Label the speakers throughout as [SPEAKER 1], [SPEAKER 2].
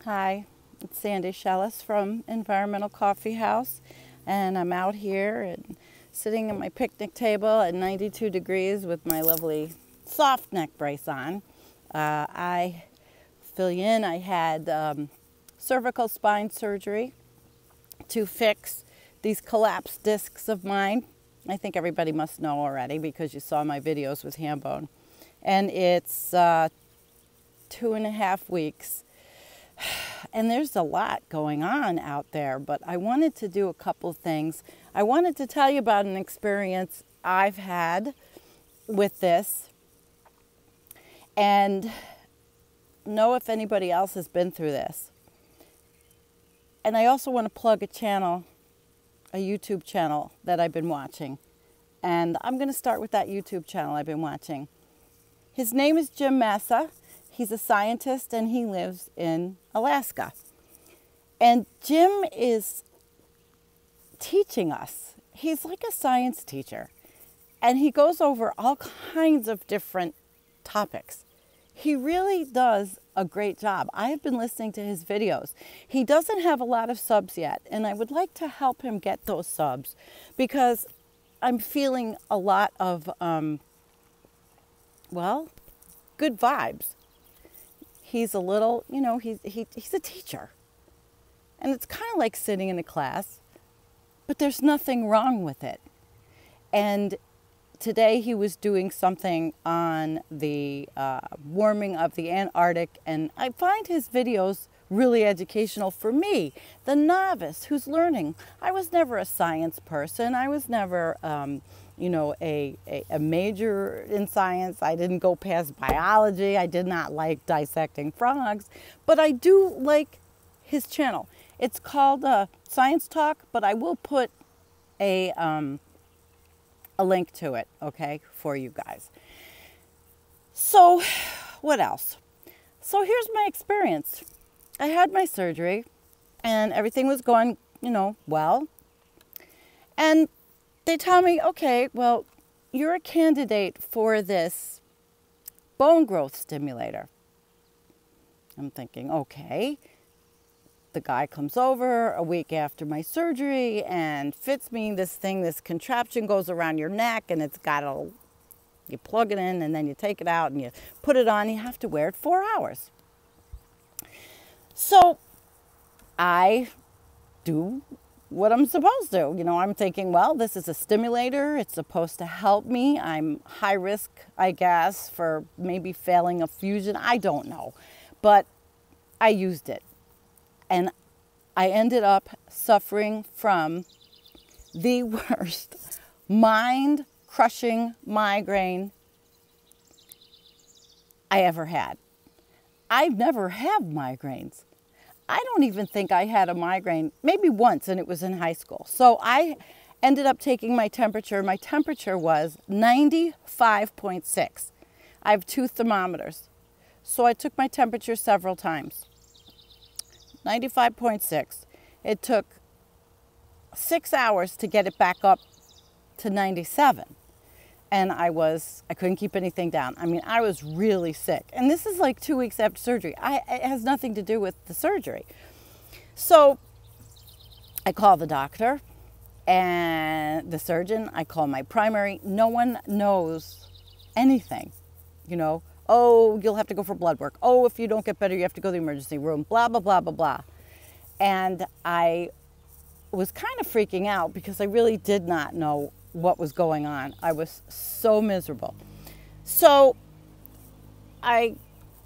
[SPEAKER 1] Hi, it's Sandy Shellis from Environmental Coffee House, and I'm out here and sitting at my picnic table at 92 degrees with my lovely soft neck brace on. I fill you in, I had cervical spine surgery to fix these collapsed discs of mine. I think everybody must know already because you saw my videos with Hambone. And it's 2.5 weeks. And there's a lot going on out there, but I wanted to do a couple things. I wanted to tell you about an experience I've had with this and know if anybody else has been through this. And I also want to plug a channel, a YouTube channel that I've been watching. And I'm going to start with that YouTube channel I've been watching. His name is Jim Massa. He's a scientist and he lives in Alaska. And Jim is teaching us. He's like a science teacher. And he goes over all kinds of different topics. He really does a great job. I have been listening to his videos. He doesn't have a lot of subs yet, and I would like to help him get those subs because I'm feeling a lot of, well, good vibes. He's a little, you know, he's a teacher. And it's kind of like sitting in a class, but there's nothing wrong with it. And today he was doing something on the warming of the Antarctic, and I find his videos really educational for me, the novice who's learning. I was never a science person. I was never, you know, a major in science. I didn't go past biology. I did not like dissecting frogs, but I do like his channel. It's called Science Talk, but I will put a link to it, okay, for you guys. So, what else? So here's my experience. I had my surgery, and everything was going, you know, well. And they tell me, okay, well, you're a candidate for this bone growth stimulator. I'm thinking, okay. The guy comes over a week after my surgery and fits me this thing, this contraption goes around your neck, and it's got a, you plug it in and then you take it out and you put it on. You have to wear it 4 hours. So I do what I'm supposed to. You know, I'm thinking, well, this is a stimulator. It's supposed to help me. I'm high risk, I guess, for maybe failing a fusion. I don't know. But I used it. And I ended up suffering from the worst mind-crushing migraine I ever had. I've never had migraines. I don't even think I had a migraine, maybe once, and it was in high school. So I ended up taking my temperature. My temperature was 95.6. I have 2 thermometers. So I took my temperature several times. 95.6. It took 6 hours to get it back up to 97. And I couldn't keep anything down. I mean, I was really sick. And this is like 2 weeks after surgery. It has nothing to do with the surgery. So I call the doctor and the surgeon. I call my primary. No one knows anything, you know. Oh, you'll have to go for blood work. Oh, if you don't get better, you have to go to the emergency room, blah, blah, blah, blah, blah. And I was kind of freaking out because I really did not know what was going on. I was so miserable. So I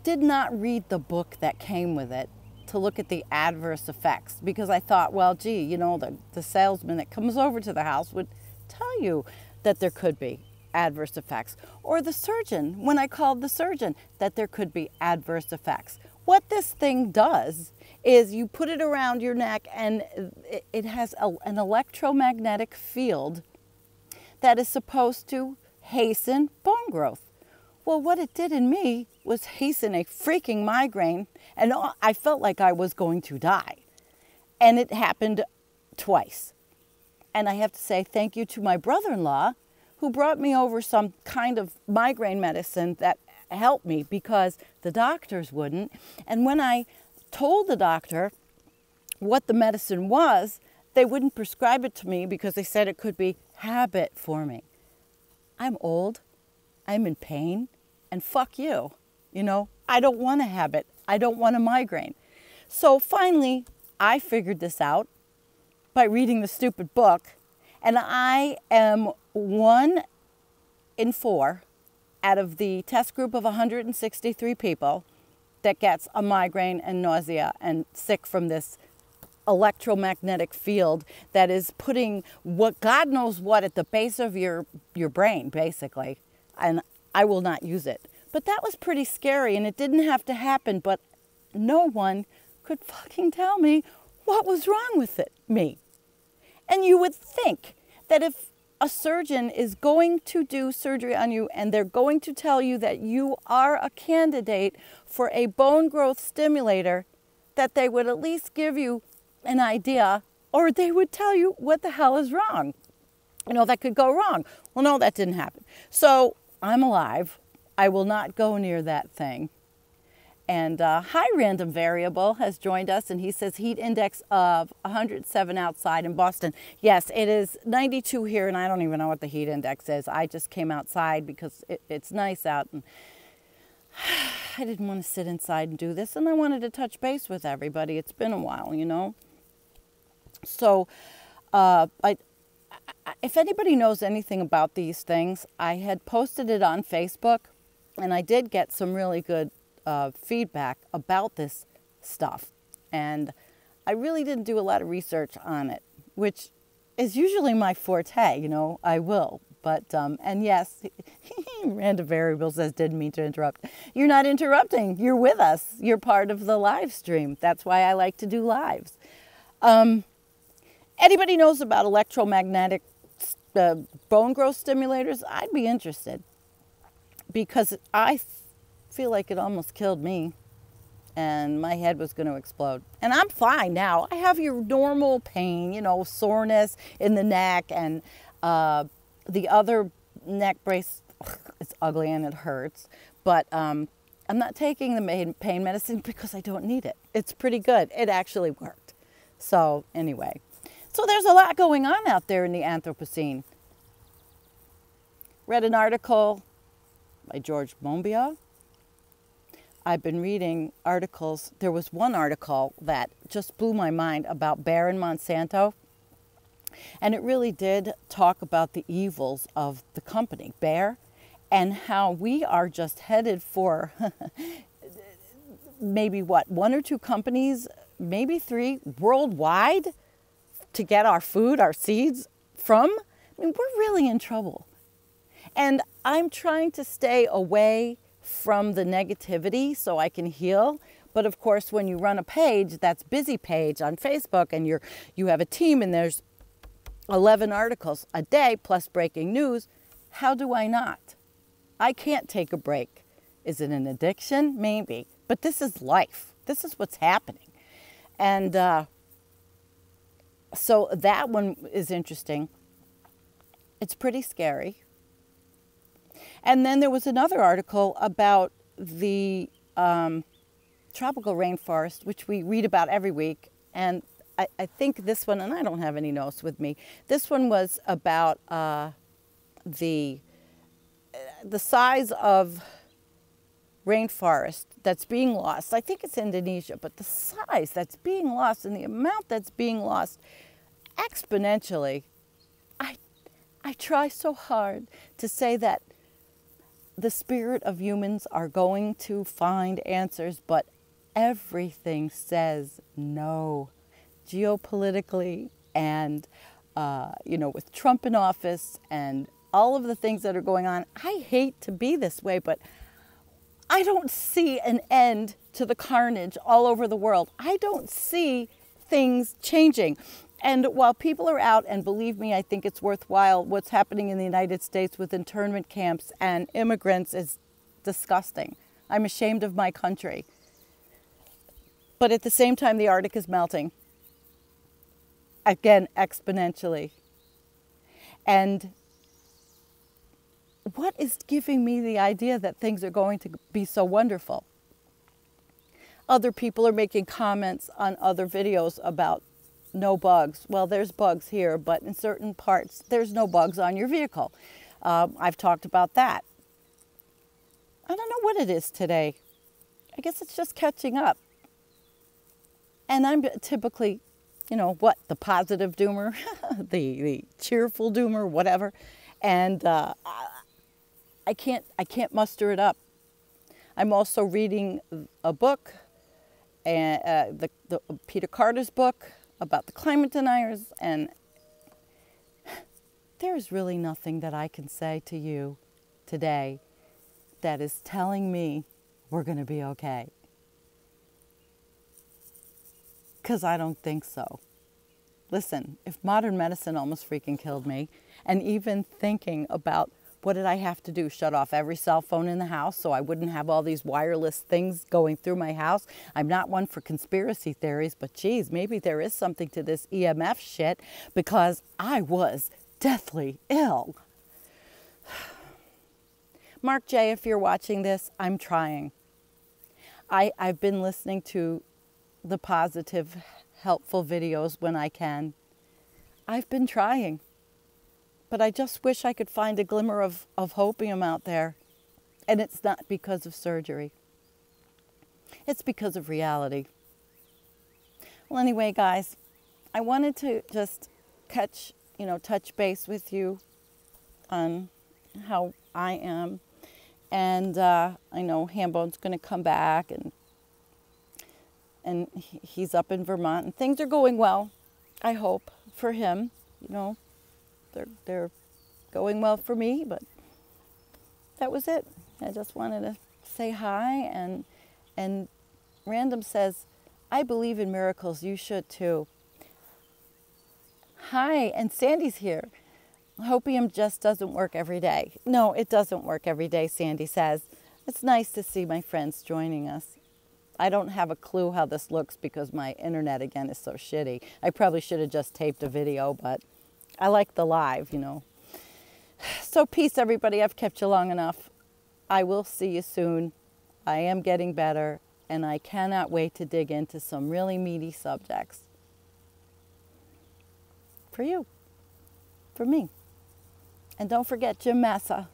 [SPEAKER 1] did not read the book that came with it to look at the adverse effects because I thought, well, gee, you know, the salesman that comes over to the house would tell you that there could be adverse effects, or the surgeon, when I called the surgeon, that there could be adverse effects. What this thing does is you put it around your neck and it has an electromagnetic field that is supposed to hasten bone growth. Well, what it did in me was hasten a freaking migraine, and I felt like I was going to die. And it happened twice. And I have to say thank you to my brother-in-law who brought me over some kind of migraine medicine that helped me because the doctors wouldn't. And when I told the doctor what the medicine was, they wouldn't prescribe it to me because they said it could be habit forming. I'm old, I'm in pain, and fuck you. You know, I don't want a habit. I don't want a migraine. So finally, I figured this out by reading the stupid book, and I am 1 in 4 out of the test group of 163 people that gets a migraine and nausea and sick from this electromagnetic field that is putting what God knows what at the base of your brain, basically. And I will not use it. But that was pretty scary, and it didn't have to happen, but no one could fucking tell me what was wrong with me. And you would think that if a surgeon is going to do surgery on you and they're going to tell you that you are a candidate for a bone growth stimulator, that they would at least give you an idea, or they would tell you what the hell is wrong. You know, that could go wrong. Well, no, that didn't happen. So I'm alive. I will not go near that thing. And High Random Variable has joined us, and he says heat index of 107 outside in Boston. Yes, it is 92 here, and I don't even know what the heat index is. I just came outside because it's nice out, and I didn't want to sit inside and do this, and I wanted to touch base with everybody. It's been a while, you know. So if anybody knows anything about these things, I had posted it on Facebook, and I did get some really good feedback about this stuff. And I really didn't do a lot of research on it, which is usually my forte, you know, I will. But, and yes, Random Variable says, didn't mean to interrupt. You're not interrupting. You're with us. You're part of the live stream. That's why I like to do lives. Anybody knows about electromagnetic bone growth stimulators? I'd be interested, because I feel like it almost killed me and my head was going to explode. And I'm fine now. I have your normal pain, you know, soreness in the neck, and the other neck brace, it's ugly and it hurts. But I'm not taking the pain medicine because I don't need it. It's pretty good. It actually worked. So anyway, so there's a lot going on out there in the Anthropocene. Read an article by George Monbiot. I've been reading articles. There was one article that just blew my mind about Bayer and Monsanto. And it really did talk about the evils of the company, Bayer, and how we are just headed for maybe what, 1 or 2 companies, maybe 3 worldwide to get our food, our seeds from. I mean, we're really in trouble. And I'm trying to stay away from the negativity so I can heal. But of course, when you run a page, that's busy page on Facebook, and you have a team and there's 11 articles a day plus breaking news, how do I not? I can't take a break. Is it an addiction? Maybe. But this is life. This is what's happening. And so that one is interesting. It's pretty scary. And then there was another article about the tropical rainforest, which we read about every week. And I think this one, and I don't have any notes with me, this one was about the size of rainforest that's being lost. I think it's Indonesia, but the size that's being lost and the amount that's being lost exponentially. I try so hard to say that the spirit of humans are going to find answers, but everything says no. Geopolitically and, you know, with Trump in office and all of the things that are going on. I hate to be this way, but I don't see an end to the carnage all over the world. I don't see things changing. And while people are out, and believe me, I think it's worthwhile, what's happening in the United States with internment camps and immigrants is disgusting. I'm ashamed of my country. But at the same time, the Arctic is melting. Again, exponentially. And what is giving me the idea that things are going to be so wonderful? other people are making comments on other videos about no bugs. Well, there's bugs here, but in certain parts, there's no bugs on your vehicle. I've talked about that. I don't know what it is today. I guess it's just catching up. And I'm typically, you know, what, the positive doomer, the cheerful doomer, whatever. And I can't muster it up. I'm also reading a book, and the Peter Carter's book about the climate deniers, and there's really nothing that I can say to you today that is telling me we're going to be okay. Because I don't think so. Listen, if modern medicine almost freaking killed me, and even thinking about what did I have to do, shut off every cell phone in the house so I wouldn't have all these wireless things going through my house. I'm not one for conspiracy theories, but geez, maybe there is something to this EMF shit, because I was deathly ill. Mark J., if you're watching this, I'm trying. I've been listening to the positive, helpful videos when I can. I've been trying. But I just wish I could find a glimmer of hopium out there. And it's not because of surgery. It's because of reality. Well, anyway, guys, I wanted to just touch base with you on how I am. And I know Hambone's going to come back, and he's up in Vermont, and things are going well, I hope, for him. You know, they're going well for me, but that was it. I just wanted to say hi, and Random says, I believe in miracles, you should too. Hi, and Sandy's here. Hopium just doesn't work every day. No, it doesn't work every day, Sandy says. It's nice to see my friends joining us. I don't have a clue how this looks because my internet, again, is so shitty. I probably should have just taped a video, but I like the live, you know. So peace, everybody. I've kept you long enough. I will see you soon. I am getting better, and I cannot wait to dig into some really meaty subjects. For you. For me. And don't forget Jim Massa.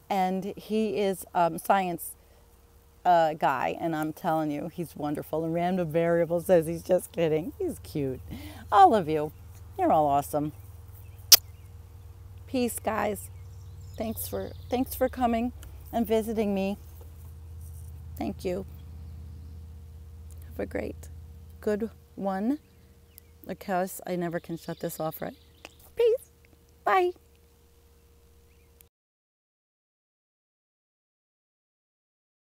[SPEAKER 1] And he is a science guy, and I'm telling you, he's wonderful. And Random Variable says he's just kidding. He's cute. All of you, you're all awesome. Peace, guys. Thanks for coming and visiting me. Thank you. Have a great, good one. Because I never can shut this off right. Peace. Bye.